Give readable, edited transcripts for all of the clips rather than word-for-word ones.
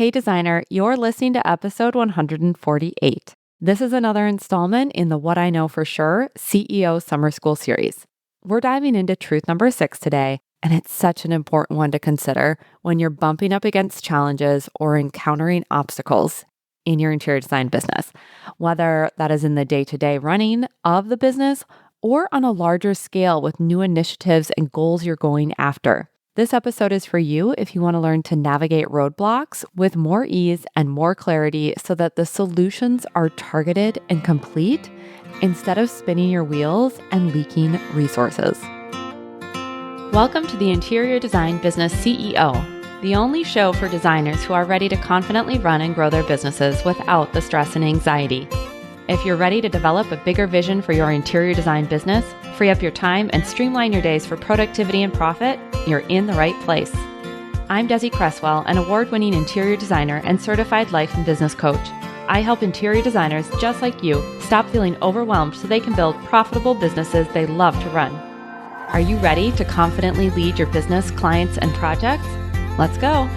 Hey designer, you're listening to episode 148. This is another installment in the What I Know for Sure CEO Summer School series. We're diving into truth number 6 today, and it's such an important one to consider when you're bumping up against challenges or encountering obstacles in your interior design business, whether that is in the day-to-day running of the business or on a larger scale with new initiatives and goals you're going after. This episode is for you if you want to learn to navigate roadblocks with more ease and more clarity so that the solutions are targeted and complete instead of spinning your wheels and leaking resources. Welcome to the Interior Design Business CEO, the only show for designers who are ready to confidently run and grow their businesses without the stress and anxiety. If you're ready to develop a bigger vision for your interior design business, free up your time, and streamline your days for productivity and profit, you're in the right place. I'm Desi Cresswell, an award-winning interior designer and certified life and business coach. I help interior designers just like you stop feeling overwhelmed so they can build profitable businesses they love to run. Are you ready to confidently lead your business, clients, and projects? Let's go.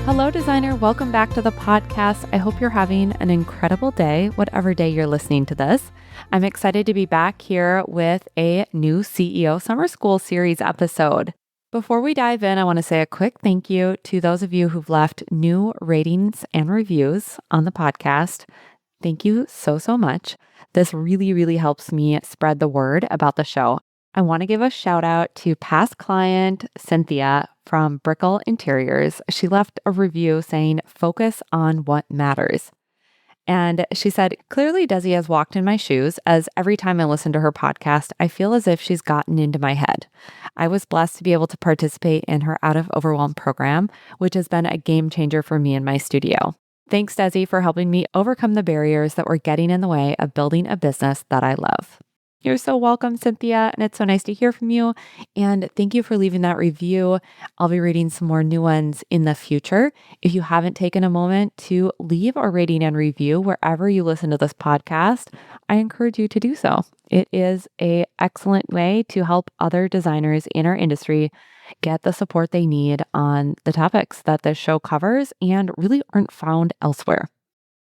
Hello, designer. Welcome back to the podcast. I hope you're having an incredible day, whatever day you're listening to this. I'm excited to be back here with a new CEO Summer School series episode. Before we dive in, I want to say a quick thank you to those of you who've left new ratings and reviews on the podcast. Thank you so much. This really helps me spread the word about the show. I want to give a shout out to past client Cynthia from Brickle Interiors. She left a review saying, "Focus on what matters." And she said, "Clearly Desi has walked in my shoes, as every time I listen to her podcast, I feel as if she's gotten into my head. I was blessed to be able to participate in her Out of Overwhelm program, which has been a game changer for me in my studio. Thanks, Desi, for helping me overcome the barriers that were getting in the way of building a business that I love." You're so welcome, Cynthia, and it's so nice to hear from you. And thank you for leaving that review. I'll be reading some more new ones in the future. If you haven't taken a moment to leave a rating and review wherever you listen to this podcast, I encourage you to do so. It is an excellent way to help other designers in our industry get the support they need on the topics that this show covers and really aren't found elsewhere.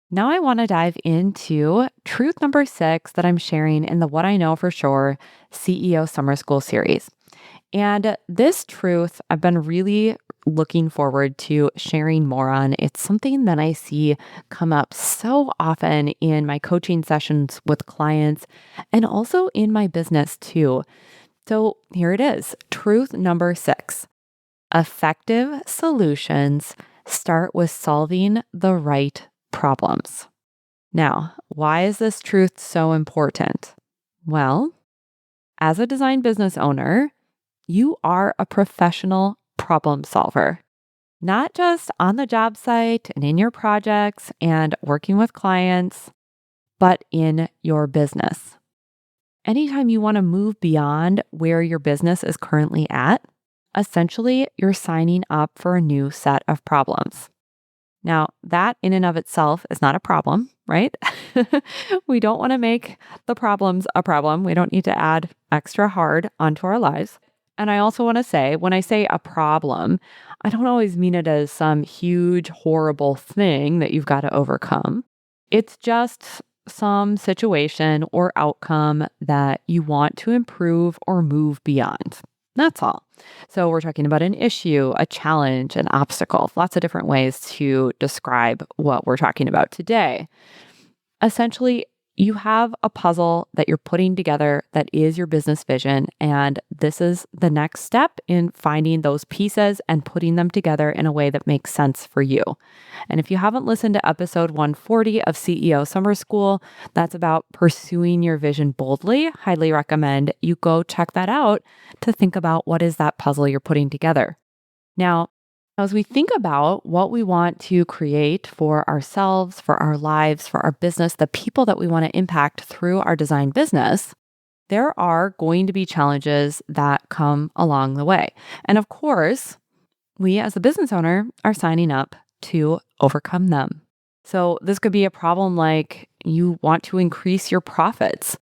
Now I want to dive into truth number 6 that I'm sharing in the What I Know for Sure CEO Summer School series. And this truth I've been really looking forward to sharing more on. It's something that I see come up so often in my coaching sessions with clients and also in my business too. So here it is. Truth number 6. Effective solutions start with solving the right problems. Now, why is this truth so important? Well, as a design business owner, you are a professional problem solver, not just on the job site and in your projects and working with clients, but in your business. Anytime you want to move beyond where your business is currently at, essentially you're signing up for a new set of problems. Now, that in and of itself is not a problem, right? We don't want to make the problems a problem. We don't need to add extra hard onto our lives. And I also want to say, when I say a problem, I don't always mean it as some huge, horrible thing that you've got to overcome. It's just some situation or outcome that you want to improve or move beyond. That's all. So we're talking about an issue, a challenge, an obstacle, lots of different ways to describe what we're talking about today. Essentially, you have a puzzle that you're putting together that is your business vision, and this is the next step in finding those pieces and putting them together in a way that makes sense for you. And if you haven't listened to episode 140 of CEO Summer School, that's about pursuing your vision boldly. Highly recommend you go check that out to think about what is that puzzle you're putting together. Now, as we think about what we want to create for ourselves, for our lives, for our business, the people that we want to impact through our design business, there are going to be challenges that come along the way. And of course, we as a business owner are signing up to overcome them. So this could be a problem like you want to increase your profits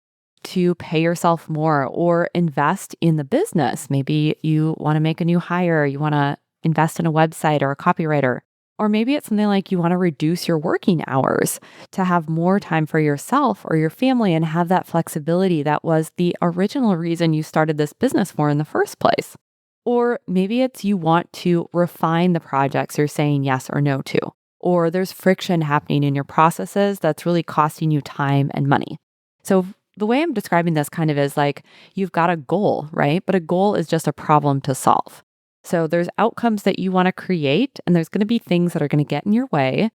to pay yourself more or invest in the business. Maybe you want to make a new hire, you want to invest in a website or a copywriter. Or maybe it's something like you want to reduce your working hours to have more time for yourself or your family and have that flexibility that was the original reason you started this business for in the first place. Or maybe it's you want to refine the projects you're saying yes or no to. Or there's friction happening in your processes that's really costing you time and money. So the way I'm describing this kind of is like you've got a goal, right? But a goal is just a problem to solve. So there's outcomes that you want to create, and there's going to be things that are going to get in your way,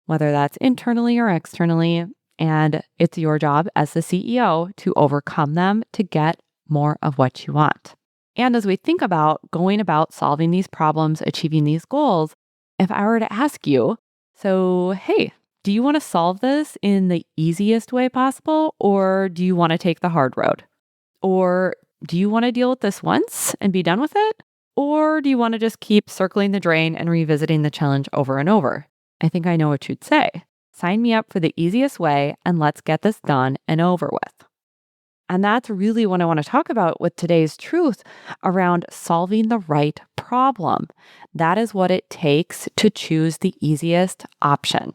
whether that's internally or externally. And it's your job as the CEO to overcome them to get more of what you want. And as we think about going about solving these problems, achieving these goals, if I were to ask you, so, hey, do you want to solve this in the easiest way possible, or do you want to take the hard road? Or do you want to deal with this once and be done with it? Or do you want to just keep circling the drain and revisiting the challenge over and over? I think I know what you'd say. Sign me up for the easiest way and let's get this done and over with. And that's really what I want to talk about with today's truth around solving the right problem. That is what it takes to choose the easiest option.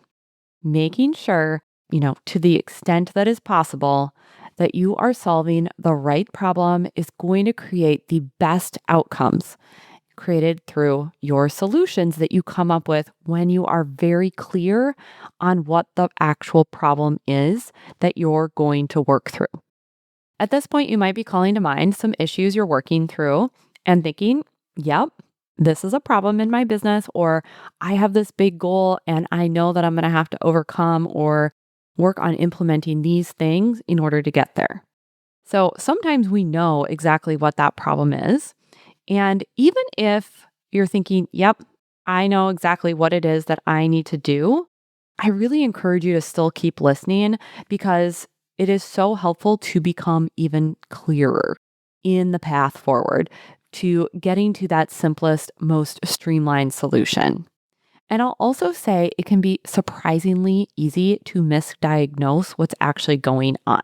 Making sure, to the extent that is possible, that you are solving the right problem is going to create the best outcomes created through your solutions that you come up with when you are very clear on what the actual problem is that you're going to work through. At this point, you might be calling to mind some issues you're working through and thinking, yep, this is a problem in my business, or I have this big goal and I know that I'm going to have to overcome or work on implementing these things in order to get there. So sometimes we know exactly what that problem is. And even if you're thinking, yep, I know exactly what it is that I need to do, I really encourage you to still keep listening because it is so helpful to become even clearer in the path forward to getting to that simplest, most streamlined solution. And I'll also say it can be surprisingly easy to misdiagnose what's actually going on.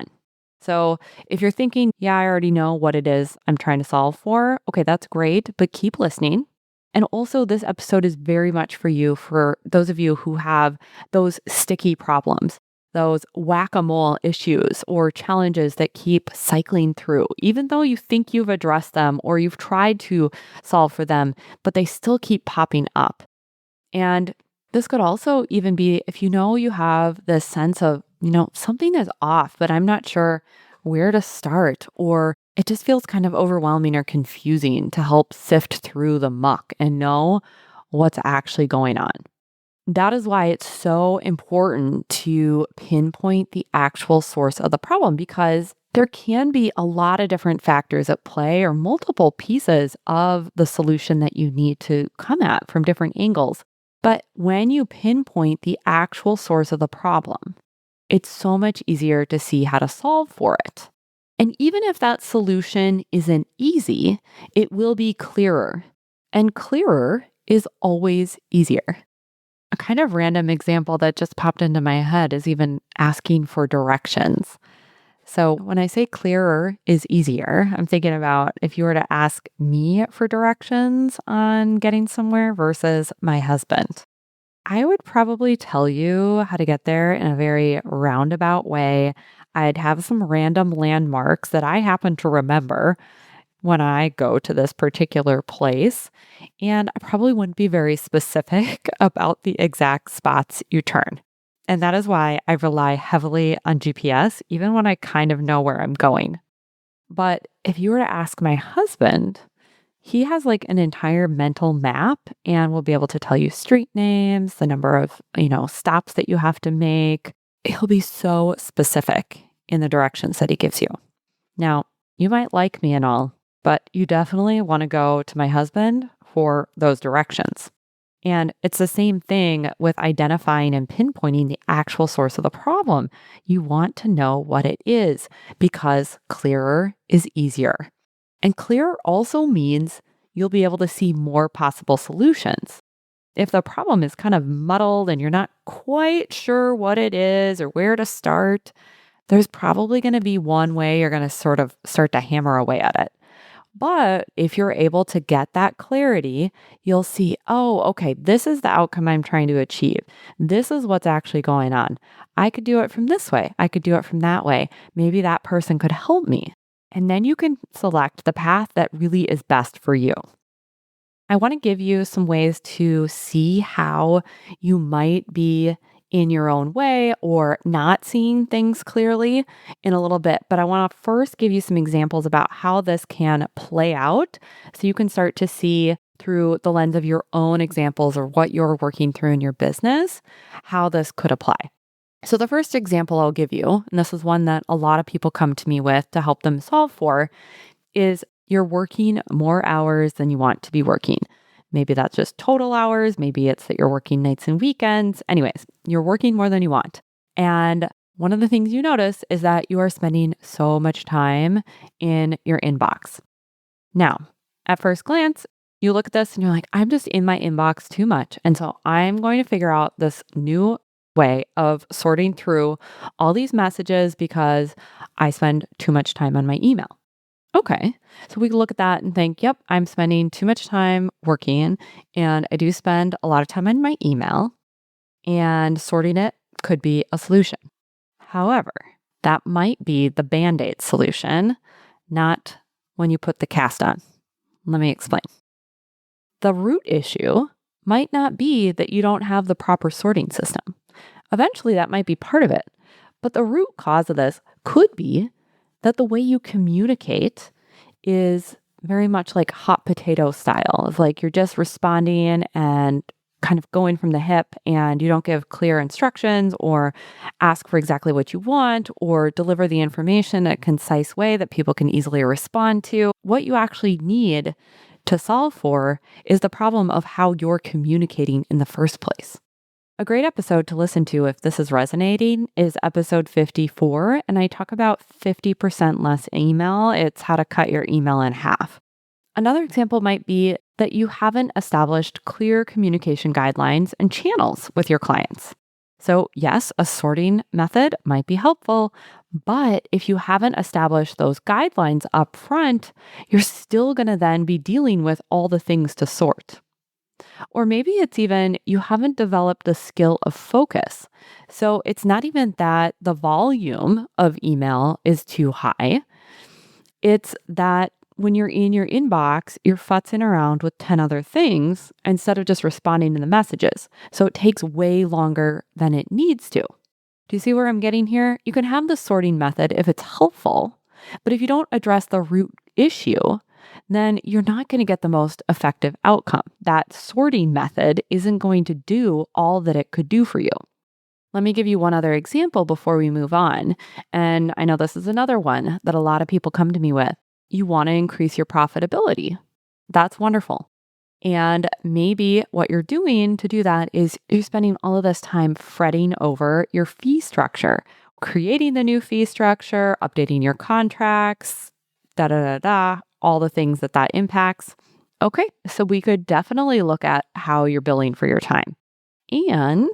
So if you're thinking, yeah, I already know what it is I'm trying to solve for, okay, that's great, but keep listening. And also, this episode is very much for you, for those of you who have those sticky problems, those whack-a-mole issues or challenges that keep cycling through, even though you think you've addressed them or you've tried to solve for them, but they still keep popping up. And this could also even be if you have this sense of, something is off, but I'm not sure where to start, or it just feels kind of overwhelming or confusing to help sift through the muck and know what's actually going on. That is why it's so important to pinpoint the actual source of the problem, because there can be a lot of different factors at play or multiple pieces of the solution that you need to come at from different angles. But when you pinpoint the actual source of the problem, it's so much easier to see how to solve for it. And even if that solution isn't easy, it will be clearer. And clearer is always easier. A kind of random example that just popped into my head is even asking for directions. So when I say clearer is easier, I'm thinking about if you were to ask me for directions on getting somewhere versus my husband. I would probably tell you how to get there in a very roundabout way. I'd have some random landmarks that I happen to remember when I go to this particular place. And I probably wouldn't be very specific about the exact spots you turn. And that is why I rely heavily on GPS, even when I kind of know where I'm going. But if you were to ask my husband, he has like an entire mental map and will be able to tell you street names, the number of, stops that you have to make. He'll be so specific in the directions that he gives you. Now, you might like me and all, but you definitely want to go to my husband for those directions. And it's the same thing with identifying and pinpointing the actual source of the problem. You want to know what it is because clearer is easier. And clearer also means you'll be able to see more possible solutions. If the problem is kind of muddled and you're not quite sure what it is or where to start, there's probably going to be one way you're going to sort of start to hammer away at it. But if you're able to get that clarity, you'll see, oh, okay, this is the outcome I'm trying to achieve. This is what's actually going on. I could do it from this way. I could do it from that way. Maybe that person could help me. And then you can select the path that really is best for you. I want to give you some ways to see how you might be in your own way or not seeing things clearly in a little bit. But I want to first give you some examples about how this can play out so you can start to see through the lens of your own examples or what you're working through in your business, how this could apply. So, the first example I'll give you, and this is one that a lot of people come to me with to help them solve for, is you're working more hours than you want to be working. Maybe that's just total hours. Maybe it's that you're working nights and weekends. Anyways, you're working more than you want. And one of the things you notice is that you are spending so much time in your inbox. Now, at first glance, you look at this and you're like, I'm just in my inbox too much. And so I'm going to figure out this new way of sorting through all these messages because I spend too much time on my email. Okay. So we look at that and think, yep, I'm spending too much time working and I do spend a lot of time on my email, and sorting it could be a solution. However, that might be the Band-Aid solution, not when you put the cast on. Let me explain. The root issue might not be that you don't have the proper sorting system. Eventually, that might be part of it. But the root cause of this could be that the way you communicate is very much like hot potato style of like you're just responding and kind of going from the hip, and you don't give clear instructions or ask for exactly what you want or deliver the information in a concise way that people can easily respond to. What you actually need to solve for is the problem of how you're communicating in the first place. A great episode to listen to if this is resonating is episode 54, and I talk about 50% less email. It's how to cut your email in half. Another example might be that you haven't established clear communication guidelines and channels with your clients. So yes, a sorting method might be helpful, but if you haven't established those guidelines up front, you're still going to then be dealing with all the things to sort. Or maybe it's even you haven't developed the skill of focus. So it's not even that the volume of email is too high. It's that when you're in your inbox, you're futzing around with 10 other things instead of just responding to the messages. So it takes way longer than it needs to. Do you see where I'm getting here? You can have the sorting method if it's helpful, but if you don't address the root issue, then you're not going to get the most effective outcome. That sorting method isn't going to do all that it could do for you. Let me give you one other example before we move on. And I know this is another one that a lot of people come to me with. You want to increase your profitability. That's wonderful. And maybe what you're doing to do that is you're spending all of this time fretting over your fee structure, creating the new fee structure, updating your contracts, all the things that impacts. Okay, so we could definitely look at how you're billing for your time. And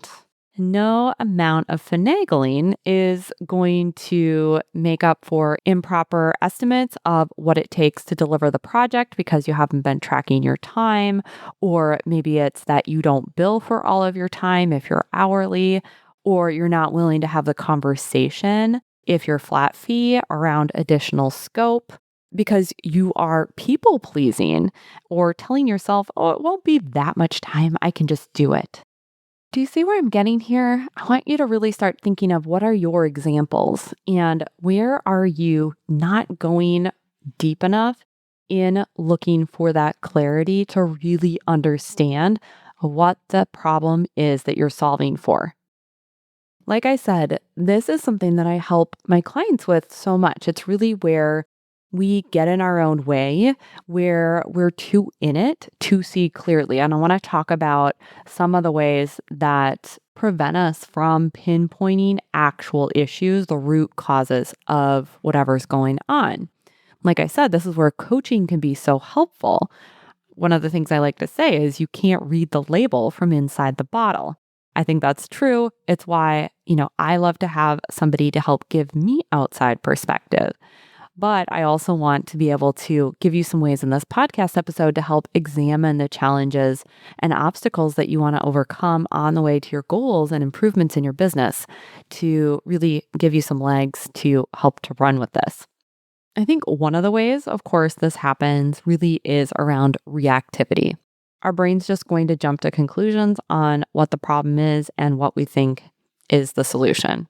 no amount of finagling is going to make up for improper estimates of what it takes to deliver the project because you haven't been tracking your time, or maybe it's that you don't bill for all of your time if you're hourly, or you're not willing to have the conversation if you're flat fee around additional scope because you are people pleasing or telling yourself, oh, it won't be that much time. I can just do it. Do you see where I'm getting here? I want you to really start thinking of what are your examples and where are you not going deep enough in looking for that clarity to really understand what the problem is that you're solving for. Like I said, this is something that I help my clients with so much. It's really where we get in our own way, where we're too in it to see clearly. And I want to talk about some of the ways that prevent us from pinpointing actual issues, the root causes of whatever's going on. Like I said, this is where coaching can be so helpful. One of the things I like to say is you can't read the label from inside the bottle. I think that's true. It's why, I love to have somebody to help give me outside perspective. But I also want to be able to give you some ways in this podcast episode to help examine the challenges and obstacles that you want to overcome on the way to your goals and improvements in your business to really give you some legs to help to run with this. I think one of the ways, of course, this happens really is around reactivity. Our brain's just going to jump to conclusions on what the problem is and what we think is the solution.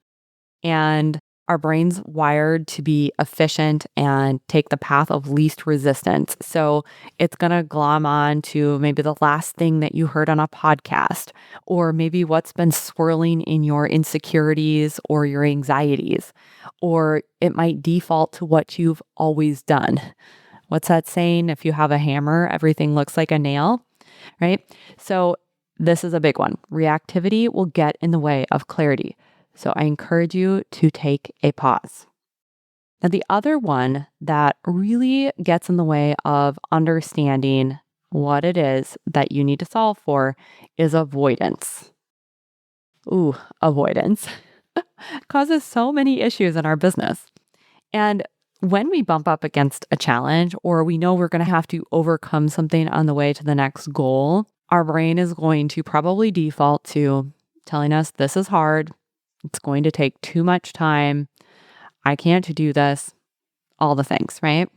And our brain's wired to be efficient and take the path of least resistance. So it's going to glom on to maybe the last thing that you heard on a podcast, or maybe what's been swirling in your insecurities or your anxieties, or it might default to what you've always done. What's that saying? If you have a hammer, everything looks like a nail, right? So this is a big one. Reactivity will get in the way of clarity. So I encourage you to take a pause. Now, the other one that really gets in the way of understanding what it is that you need to solve for is avoidance. Ooh, avoidance causes so many issues in our business. And when we bump up against a challenge or we know we're going to have to overcome something on the way to the next goal, our brain is going to probably default to telling us this is hard. It's going to take too much time. I can't do this, all the things, right?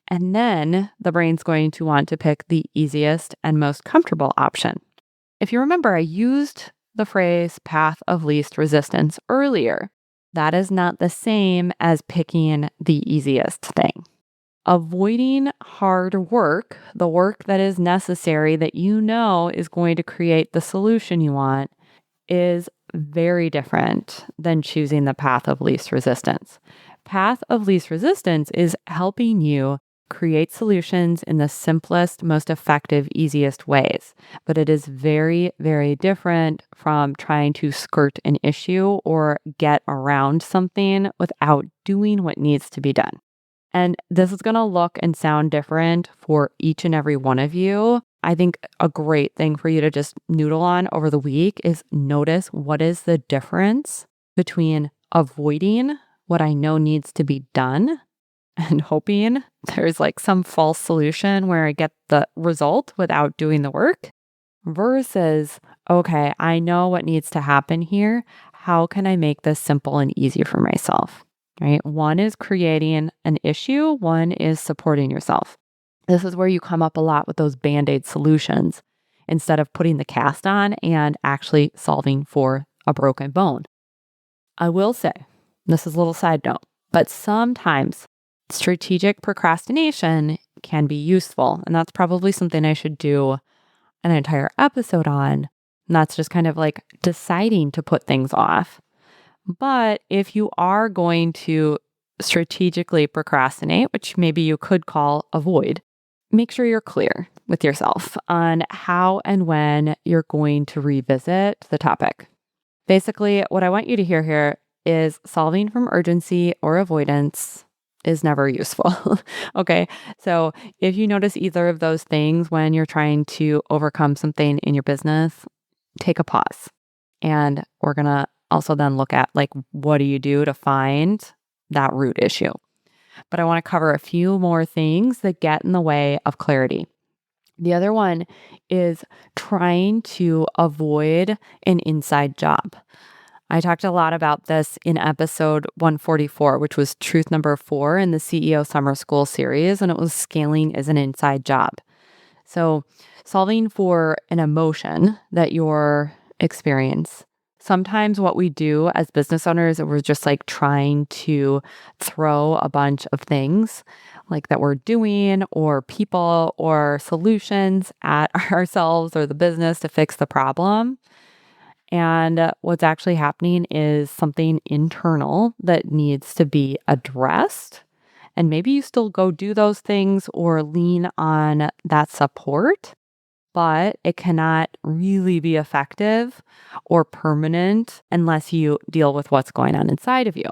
And then the brain's going to want to pick the easiest and most comfortable option. If you remember, I used the phrase path of least resistance earlier. That is not the same as picking the easiest thing. Avoiding hard work, the work that is necessary that you know is going to create the solution you want, is very different than choosing the path of least resistance. Path of least resistance is helping you create solutions in the simplest, most effective, easiest ways. But it is very, very different from trying to skirt an issue or get around something without doing what needs to be done. And this is going to look and sound different for each and every one of you. I think a great thing for you to just noodle on over the week is notice what is the difference between avoiding what I know needs to be done and hoping there's like some false solution where I get the result without doing the work versus, okay, I know what needs to happen here. How can I make this simple and easy for myself? Right? One is creating an issue, one is supporting yourself. This is where you come up a lot with those Band-Aid solutions instead of putting the cast on and actually solving for a broken bone. I will say, this is a little side note, but sometimes strategic procrastination can be useful. And that's probably something I should do an entire episode on. And that's just kind of like deciding to put things off. But if you are going to strategically procrastinate, which maybe you could call avoid, make sure you're clear with yourself on how and when you're going to revisit the topic. Basically, what I want you to hear here is solving from urgency or avoidance is never useful. Okay. So if you notice either of those things when you're trying to overcome something in your business, take a pause. And we're going to also then look at like, what do you do to find that root issue? But I want to cover a few more things that get in the way of clarity. The other one is trying to avoid an inside job. I talked a lot about this in episode 144, which was truth number 4 in the CEO Summer School series, and it was scaling is an inside job. So solving for an emotion that you're experiencing. Sometimes what we do as business owners is we're just like trying to throw a bunch of things like that we're doing or people or solutions at ourselves or the business to fix the problem. And what's actually happening is something internal that needs to be addressed. And maybe you still go do those things or lean on that support, but it cannot really be effective or permanent unless you deal with what's going on inside of you.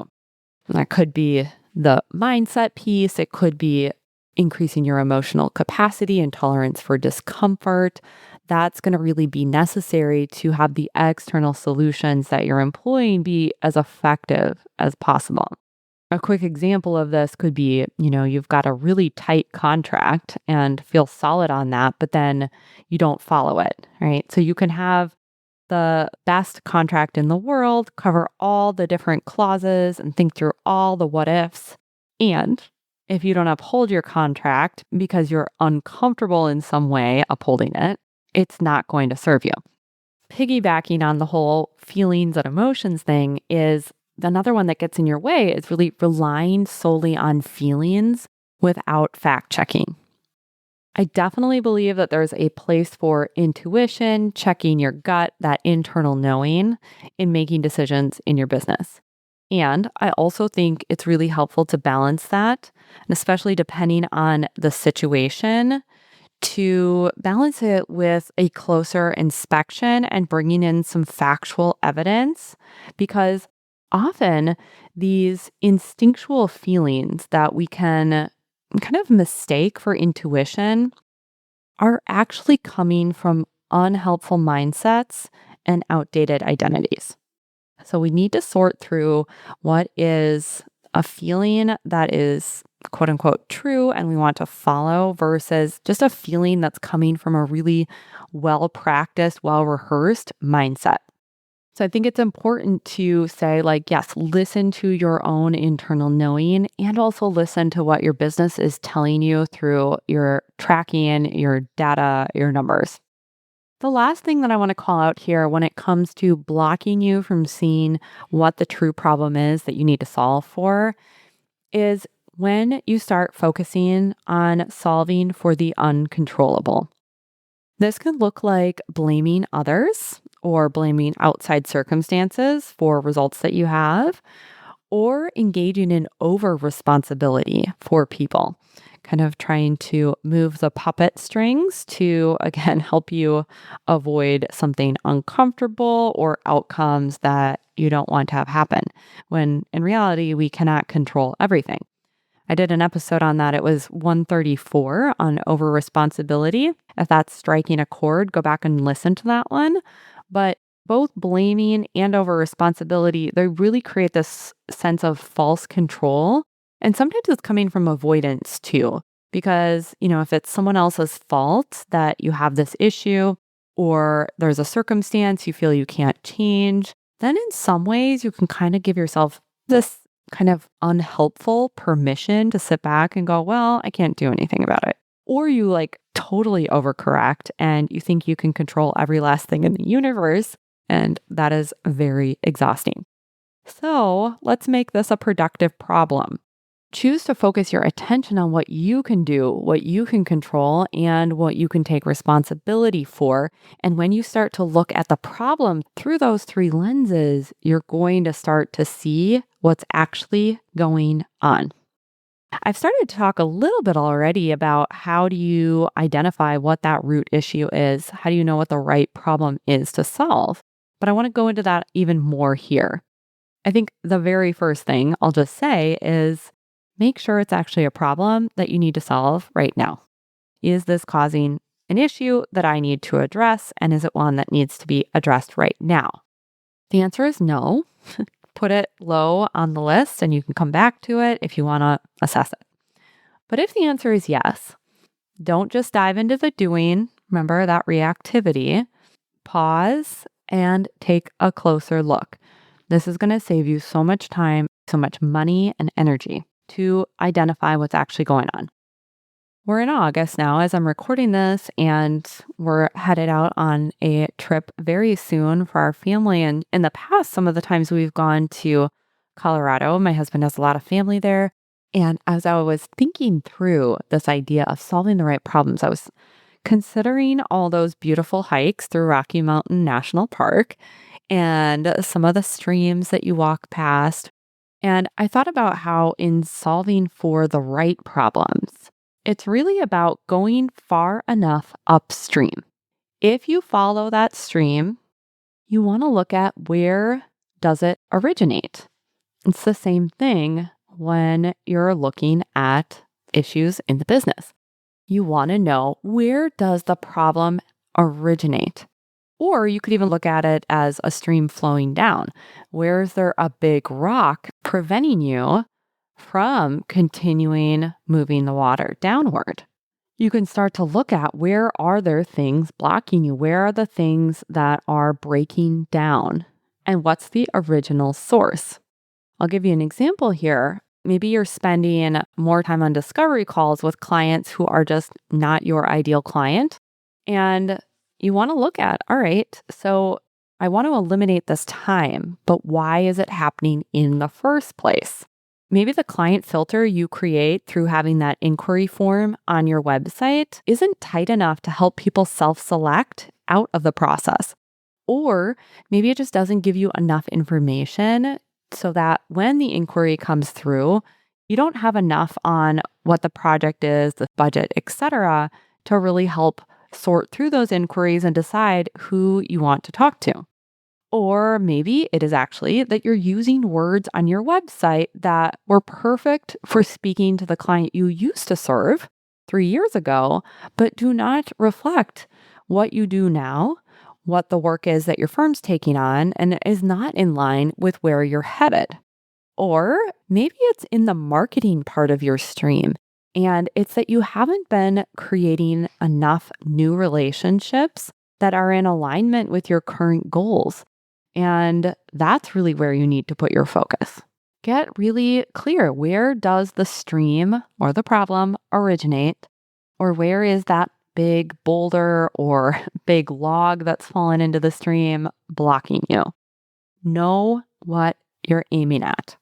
And that could be the mindset piece. It could be increasing your emotional capacity and tolerance for discomfort. That's going to really be necessary to have the external solutions that you're employing be as effective as possible. A quick example of this could be, you've got a really tight contract and feel solid on that, but then you don't follow it, right? So you can have the best contract in the world, cover all the different clauses and think through all the what ifs. And if you don't uphold your contract because you're uncomfortable in some way upholding it, it's not going to serve you. Piggybacking on the whole feelings and emotions thing is another one that gets in your way is really relying solely on feelings without fact checking. I definitely believe that there's a place for intuition, checking your gut, that internal knowing in making decisions in your business. And I also think it's really helpful to balance that, and especially depending on the situation, to balance it with a closer inspection and bringing in some factual evidence, because often these instinctual feelings that we can kind of mistake for intuition are actually coming from unhelpful mindsets and outdated identities. So we need to sort through what is a feeling that is quote unquote true and we want to follow versus just a feeling that's coming from a really well practiced, well rehearsed mindset. So I think it's important to say, like, yes, listen to your own internal knowing and also listen to what your business is telling you through your tracking, your data, your numbers. The last thing that I want to call out here when it comes to blocking you from seeing what the true problem is that you need to solve for is when you start focusing on solving for the uncontrollable. This could look like blaming others or blaming outside circumstances for results that you have, or engaging in over responsibility for people, kind of trying to move the puppet strings to, again, help you avoid something uncomfortable or outcomes that you don't want to have happen, when in reality, we cannot control everything. I did an episode on that. It was 134 on over responsibility. If that's striking a chord, go back and listen to that one. But both blaming and over responsibility, they really create this sense of false control. And sometimes it's coming from avoidance too, because, if it's someone else's fault that you have this issue or there's a circumstance you feel you can't change, then in some ways you can kind of give yourself this kind of unhelpful permission to sit back and go, well, I can't do anything about it. Or you like totally overcorrect and you think you can control every last thing in the universe. And that is very exhausting. So let's make this a productive problem. Choose to focus your attention on what you can do, what you can control, and what you can take responsibility for. And when you start to look at the problem through those three lenses, you're going to start to see what's actually going on. I've started to talk a little bit already about how do you identify what that root issue is? How do you know what the right problem is to solve? But I want to go into that even more here. I think the very first thing I'll just say is make sure it's actually a problem that you need to solve right now. Is this causing an issue that I need to address? And is it one that needs to be addressed right now? The answer is no. Put it low on the list and you can come back to it if you want to assess it. But if the answer is yes, don't just dive into the doing. Remember that reactivity. Pause and take a closer look. This is going to save you so much time, so much money and energy to identify what's actually going on. We're in August now as I'm recording this, and we're headed out on a trip very soon for our family. And in the past, some of the times we've gone to Colorado, my husband has a lot of family there. And as I was thinking through this idea of solving the right problems, I was considering all those beautiful hikes through Rocky Mountain National Park and some of the streams that you walk past. And I thought about how in solving for the right problems, it's really about going far enough upstream. If you follow that stream, you want to look at where does it originate? It's the same thing when you're looking at issues in the business. You want to know, where does the problem originate? Or you could even look at it as a stream flowing down. Where is there a big rock preventing you from continuing moving the water downward. You can start to look at where are there things blocking you? Where are the things that are breaking down? And what's the original source? I'll give you an example here. Maybe you're spending more time on discovery calls with clients who are just not your ideal client. And you want to look at, all right, so I want to eliminate this time, but why is it happening in the first place? Maybe the client filter you create through having that inquiry form on your website isn't tight enough to help people self-select out of the process. Or maybe it just doesn't give you enough information so that when the inquiry comes through, you don't have enough on what the project is, the budget, etc., to really help sort through those inquiries and decide who you want to talk to. Or maybe it is actually that you're using words on your website that were perfect for speaking to the client you used to serve 3 years ago, but do not reflect what you do now, what the work is that your firm's taking on, and is not in line with where you're headed. Or maybe it's in the marketing part of your stream, and it's that you haven't been creating enough new relationships that are in alignment with your current goals. And that's really where you need to put your focus. Get really clear. Where does the stream or the problem originate? Or where is that big boulder or big log that's fallen into the stream blocking you? Know what you're aiming at.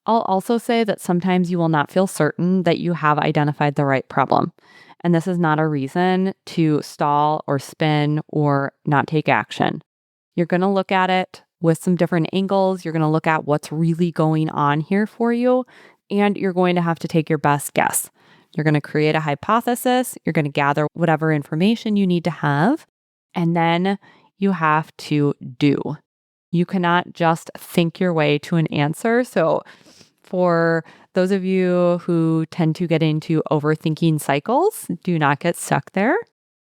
I'll also say that sometimes you will not feel certain that you have identified the right problem. And this is not a reason to stall or spin or not take action. You're going to look at it with some different angles. You're going to look at what's really going on here for you, and you're going to have to take your best guess. You're going to create a hypothesis. You're going to gather whatever information you need to have, and then you have to do. You cannot just think your way to an answer. So for those of you who tend to get into overthinking cycles, do not get stuck there.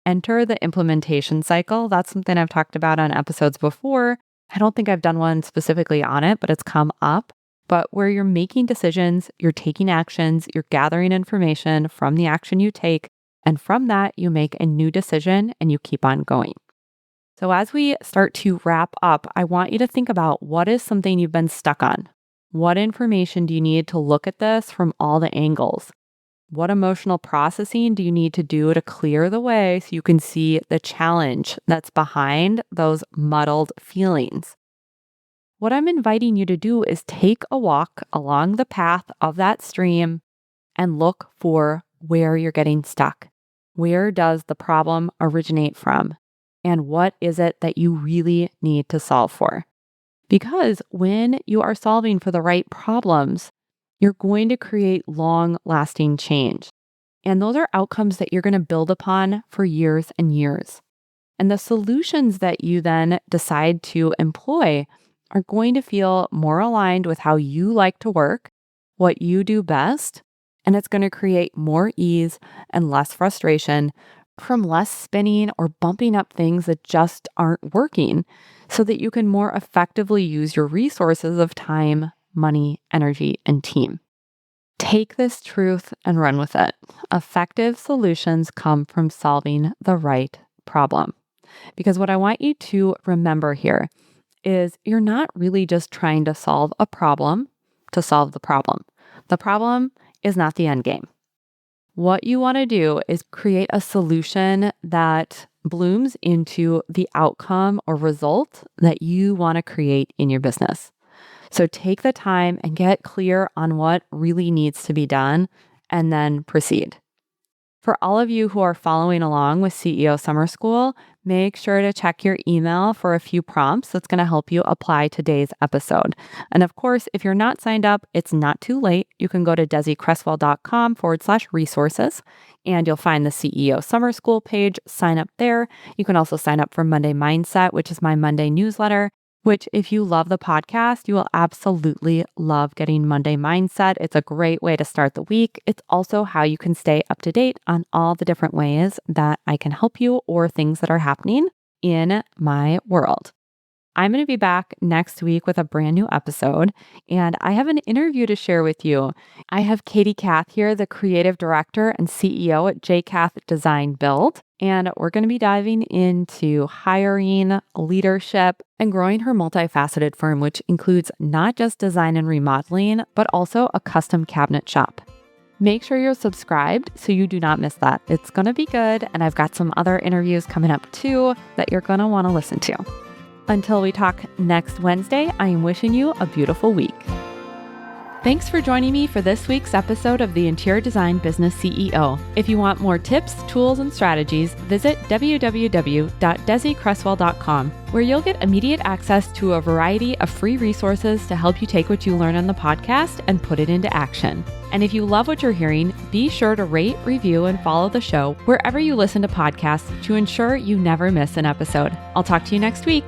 Enter the implementation cycle. That's something I've talked about on episodes before. I don't think I've done one specifically on it, but it's come up. But where you're making decisions, you're taking actions, you're gathering information from the action you take, and from that, you make a new decision and you keep on going. So as we start to wrap up, I want you to think about what is something you've been stuck on. What information do you need to look at this from all the angles? What emotional processing do you need to do to clear the way so you can see the challenge that's behind those muddled feelings? What I'm inviting you to do is take a walk along the path of that stream and look for where you're getting stuck. Where does the problem originate from? And what is it that you really need to solve for? Because when you are solving for the right problems, you're going to create long-lasting change. And those are outcomes that you're going to build upon for years and years. And the solutions that you then decide to employ are going to feel more aligned with how you like to work, what you do best, and it's going to create more ease and less frustration from less spinning or bumping up things that just aren't working so that you can more effectively use your resources of time, money, energy, and team. Take this truth and run with it. Effective solutions come from solving the right problem. Because what I want you to remember here is you're not really just trying to solve a problem to solve the problem. The problem is not the end game. What you want to do is create a solution that blooms into the outcome or result that you want to create in your business. So take the time and get clear on what really needs to be done and then proceed. For all of you who are following along with CEO Summer School, make sure to check your email for a few prompts that's going to help you apply today's episode. And of course, if you're not signed up, it's not too late. You can go to desiCresswell.com/resources and you'll find the CEO Summer School page. Sign up there. You can also sign up for Monday Mindset, which is my Monday newsletter, which if you love the podcast, you will absolutely love getting Monday Mindset. It's a great way to start the week. It's also how you can stay up to date on all the different ways that I can help you or things that are happening in my world. I'm going to be back next week with a brand new episode, and I have an interview to share with you. I have Katie Kath here, the creative director and CEO at JCath Design Build, and we're going to be diving into hiring, leadership, and growing her multifaceted firm, which includes not just design and remodeling, but also a custom cabinet shop. Make sure you're subscribed so you do not miss that. It's going to be good, and I've got some other interviews coming up too that you're going to want to listen to. Until we talk next Wednesday, I am wishing you a beautiful week. Thanks for joining me for this week's episode of the Interior Design Business CEO. If you want more tips, tools, and strategies, visit www.desicresswell.com, where you'll get immediate access to a variety of free resources to help you take what you learn on the podcast and put it into action. And if you love what you're hearing, be sure to rate, review, and follow the show wherever you listen to podcasts to ensure you never miss an episode. I'll talk to you next week.